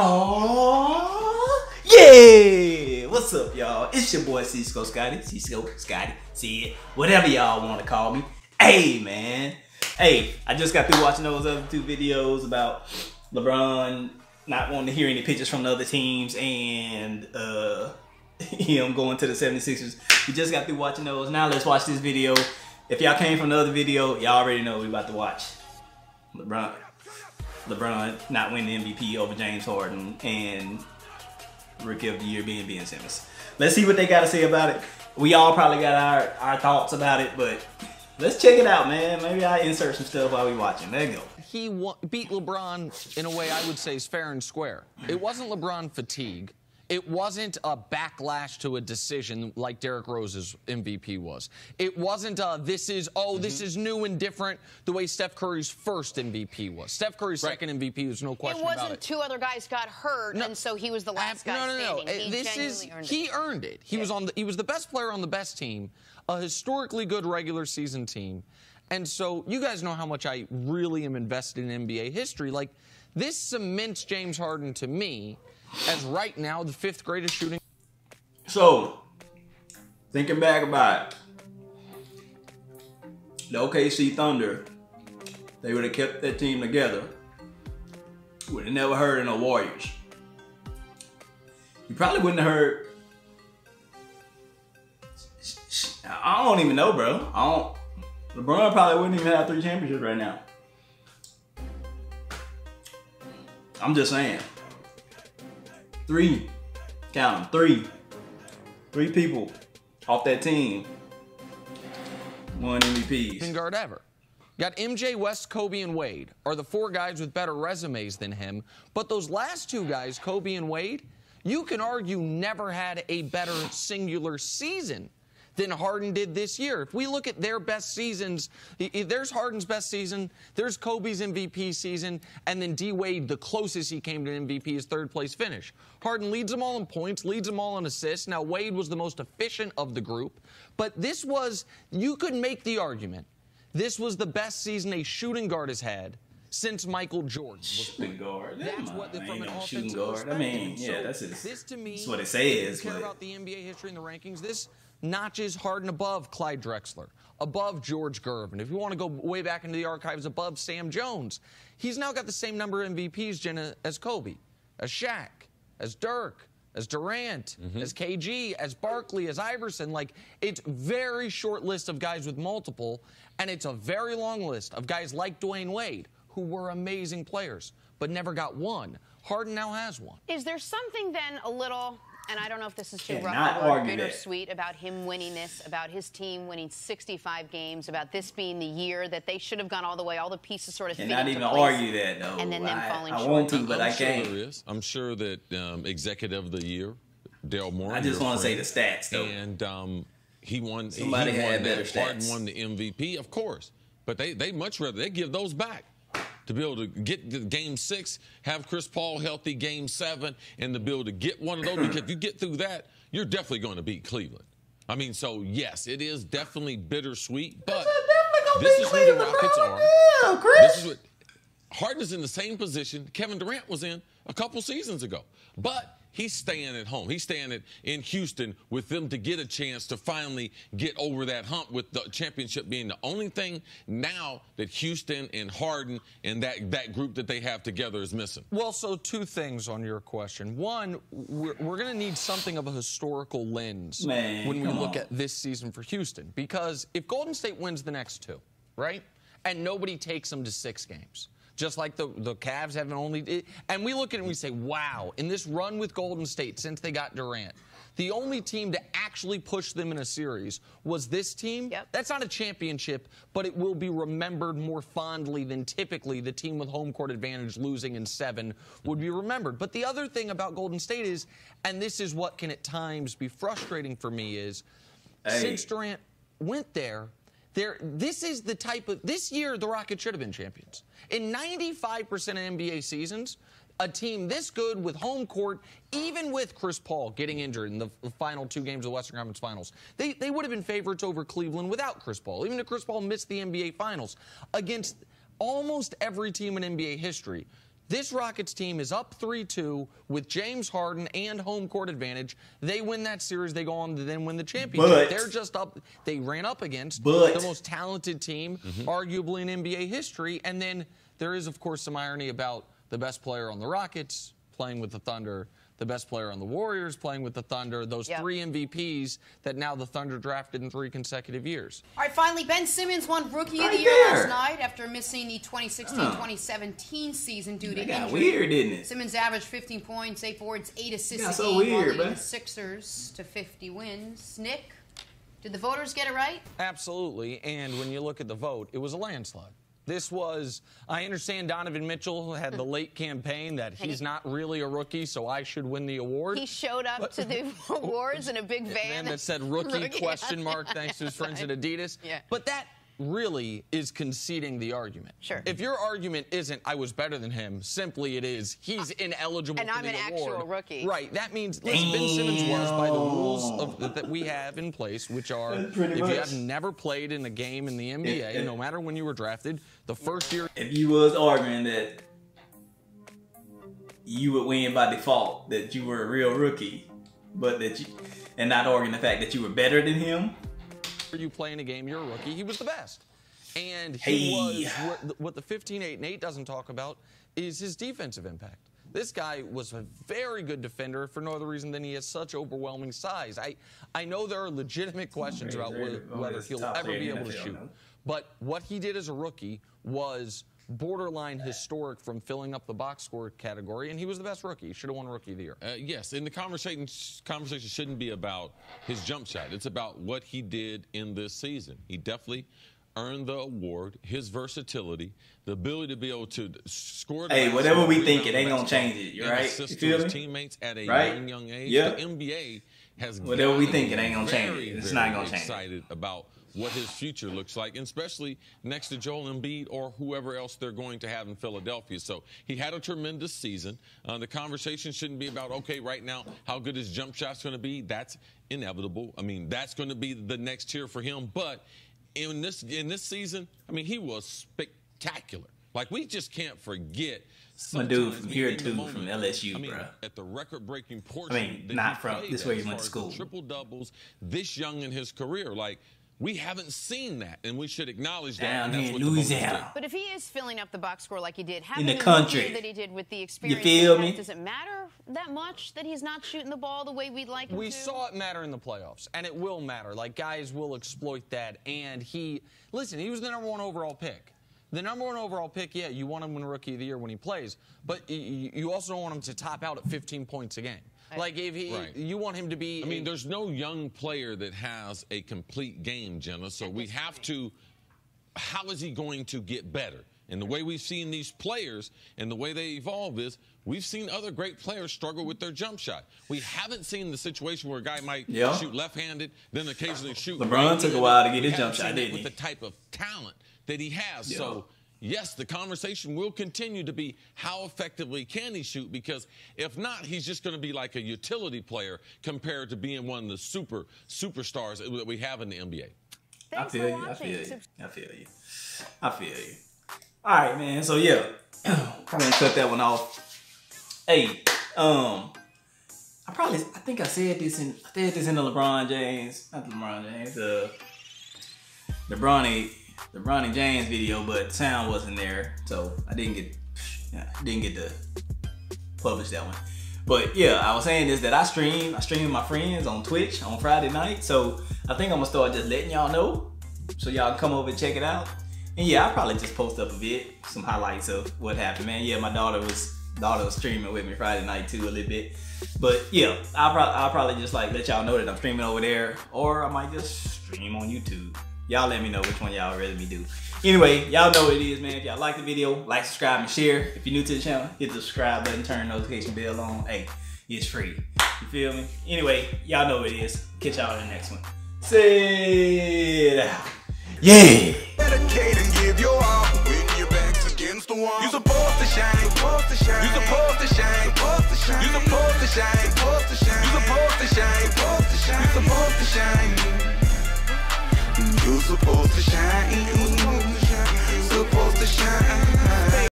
Oh yeah! What's up, y'all? It's your boy Cisco Scotty, Scotty, see it, whatever y'all want to call me. Hey, man. Hey, I just got through watching those other two videos about LeBron not wanting to hear any pitches from the other teams and him going to the 76ers. We just got through watching those. Now let's watch this video. If y'all came from the other video, y'all already know what we about to watch. LeBron not winning the MVP over James Harden and Rookie of the Year being Ben Simmons. Let's see what they got to say about it. We all probably got our thoughts about it, but let's check it out, man. Maybe I insert some stuff while we watching. There you go. He beat LeBron in a way I would say is fair and square. It wasn't LeBron fatigue. It wasn't a backlash to a decision like Derrick Rose's MVP was. It wasn't this is new and different the way Steph Curry's first MVP was. Steph Curry's second MVP, there's no question about it. It wasn't two other guys got hurt and so he was the last guy standing. He earned it. He was the best player on the best team, a historically good regular season team. And so you guys know how much I really am invested in NBA history. Like, this cements James Harden to me as right now the 5th greatest shooting. So, thinking back about it, the OKC Thunder, they would have kept that team together. Would have never heard of no Warriors. You probably wouldn't have heard. I don't even know, bro. LeBron probably wouldn't even have 3 championships right now. I'm just saying. 3, count them, 3 people off that team won MVPs. Guard ever. Got MJ, West, Kobe, and Wade are the 4 guys with better resumes than him. But those last 2 guys, Kobe and Wade, you can argue never had a better singular season than Harden did this year. If we look at their best seasons, there's Harden's best season, there's Kobe's MVP season, and then D. Wade, the closest he came to an MVP, is 3rd place finish. Harden leads them all in points, leads them all in assists. Now, Wade was the most efficient of the group, but this was, you could make the argument, this was the best season a shooting guard has had since Michael Jordan. Shooting guard. That's what from an shooting offensive guard. I mean, yeah, so this to me, that's what it says. If you care about the NBA history and the rankings, this notches Harden above Clyde Drexler, above George Gervin. If you want to go way back into the archives, above Sam Jones. He's now got the same number of MVPs, Jenna, as Kobe, as Shaq, as Dirk, as Durant, as KG, as Barkley, as Iverson. Like, it's a very short list of guys with multiple, and it's a very long list of guys like Dwayne Wade, who were amazing players, but never got one. Harden now has one. Is there something then a little, and I don't know if this is too rough or bittersweet, about him winning this, about his team winning 65 games, about this being the year that they should have gone all the way, all the pieces sort of fit into place. Cannot even argue that, though. And then them falling short. I want to, but I can't. Sure there is. I'm sure that Executive of the Year, Daryl Morey. I just want to say the stats, though. And he won. Somebody had better stats. Harden won the MVP, of course. But they much rather, they give those back. To be able to get to Game 6, have Chris Paul healthy Game 7, and to be able to get one of those, because if you get through that, you're definitely going to beat Cleveland. I mean, so, yes, it is definitely bittersweet, but this is who the Rockets are. Yeah, Chris. This is what Harden is in the same position Kevin Durant was in a couple seasons ago. But he's staying at home. He's staying in Houston with them to get a chance to finally get over that hump, with the championship being the only thing now that Houston and Harden and that group that they have together is missing. Well, so 2 things on your question. One, we're going to need something of a historical lens when we look at this season for Houston. Because if Golden State wins the next 2, right, and nobody takes them to 6 games, just like the Cavs haven't only... And we look at it and we say, wow, in this run with Golden State since they got Durant, the only team to actually push them in a series was this team. Yep. That's not a championship, but it will be remembered more fondly than typically the team with home court advantage losing in 7 would be remembered. But the other thing about Golden State is, and this is what can at times be frustrating for me, is since Durant went there, this is the type of... This year, the Rockets should have been champions. In 95% of NBA seasons, a team this good with home court, even with Chris Paul getting injured in the final 2 games of the Western Conference Finals, they would have been favorites over Cleveland without Chris Paul. Even if Chris Paul missed the NBA Finals, against almost every team in NBA history, This Rockets team is up 3-2 with James Harden and home court advantage. They win that series. They go on to then win the championship. They're just up. They ran up against the most talented team, arguably in NBA history. And then there is, of course, some irony about the best player on the Rockets playing with the Thunder, the best player on the Warriors playing with the Thunder, those 3 MVPs that now the Thunder drafted in 3 consecutive years. All right, finally, Ben Simmons won Rookie of the Year last night after missing the 2016-2017 season due to injury. Weird, didn't it? Simmons averaged 15 points, 8 boards, 8 assists a so game, weird, leading the Sixers to 50 wins. Nick, did the voters get it right? Absolutely, and when you look at the vote, it was a landslide. This was, I understand Donovan Mitchell had the late campaign that he's not really a rookie, so I should win the award. He showed up to the awards in a big van. that said rookie question mark thanks to his friends at Adidas. Yeah. But that really is conceding the argument. Sure. If your argument isn't I was better than him, simply it is he's ineligible and for I'm the an award. actual rookie. Right. That means listen, Ben Simmons was by the rules that we have in place, which are if you have never played in a game in the NBA, no matter when you were drafted, the first year. If you was arguing that you would win by default, that you were a real rookie, but that you, and not arguing the fact that you were better than him. You play in a game, you're a rookie. He was the best. And he was, what the 15-8-8 doesn't talk about is his defensive impact. This guy was a very good defender for no other reason than he has such overwhelming size. I know there are legitimate questions about whether he'll ever be able to shoot. But what he did as a rookie was borderline historic from filling up the box score category, and he was the best rookie. He should have won Rookie of the Year. Yes, and the conversation shouldn't be about his jump shot. It's about what he did in this season. He definitely earned the award, his versatility, the ability to be able to score. Hey, whatever we think, it ain't gonna change it. You're right. You feel his teammates at a young age. Yeah. The NBA has whatever we think, it ain't gonna change it. It's not gonna change. Excited about what his future looks like, and especially next to Joel Embiid or whoever else they're going to have in Philadelphia. So he had a tremendous season. The conversation shouldn't be about, okay, right now, how good his jump shot's going to be. That's inevitable. I mean, that's going to be the next tier for him. But in this season, I mean, he was spectacular. Like, we just can't forget. My dude from here too, from LSU, I mean, bro. At the record-breaking portion. I mean, not from this way he went to school. Triple doubles this young in his career, like. We haven't seen that, and we should acknowledge that. Down here in Louisiana. But if he is filling up the box score like he did, in the country that he did with the experience, you feel me? Does it matter that much that he's not shooting the ball the way we'd like him to? We saw it matter in the playoffs, and it will matter. Like, guys will exploit that. And he was the #1 overall pick. The #1 overall pick, yeah, you want him to win Rookie of the Year when he plays, but you also don't want him to top out at 15 points a game. Like, if you want him to be. I mean, there's no young player that has a complete game, Jenna. So we have to. How is he going to get better? And the way we've seen these players and the way they evolve is we've seen other great players struggle with their jump shot. We haven't seen the situation where a guy might shoot left-handed, then occasionally shoot. LeBron took a while to get his jump shot, didn't he? With the type of talent that he has. Yeah. So. Yes, the conversation will continue to be how effectively can he shoot, because if not, he's just going to be like a utility player compared to being one of the superstars that we have in the NBA. I feel you. All right, man. So, yeah, I'm going to cut that one off. Hey, I think I said this in the LeBron James, not the LeBron James, the Bronny James video, but sound wasn't there, so I didn't get to publish that one. But yeah, I was saying this, that I stream with my friends on Twitch on Friday night, so I think I'm gonna start just letting y'all know, so y'all can come over and check it out. And yeah, I'll probably just post up a bit, some highlights of what happened, man. Yeah, my daughter was streaming with me Friday night too a little bit. But yeah, I'll probably just like let y'all know that I'm streaming over there, or I might just stream on YouTube. Y'all let me know which one y'all rather me do. Anyway, y'all know what it is, man. If y'all like the video, like, subscribe, and share. If you're new to the channel, hit the subscribe button, turn the notification bell on. Hey, it's free. You feel me? Anyway, y'all know what it is. Catch y'all in the next one. Say it out. Yeah. Dedicate and give your all when your back's against the wall. You supposed to shine. You supposed to shine. You supposed to shine. You supposed to shine. You supposed to shine. You supposed to shine. You supposed to shine. You supposed to shine. You're supposed to shine. Supposed to shine.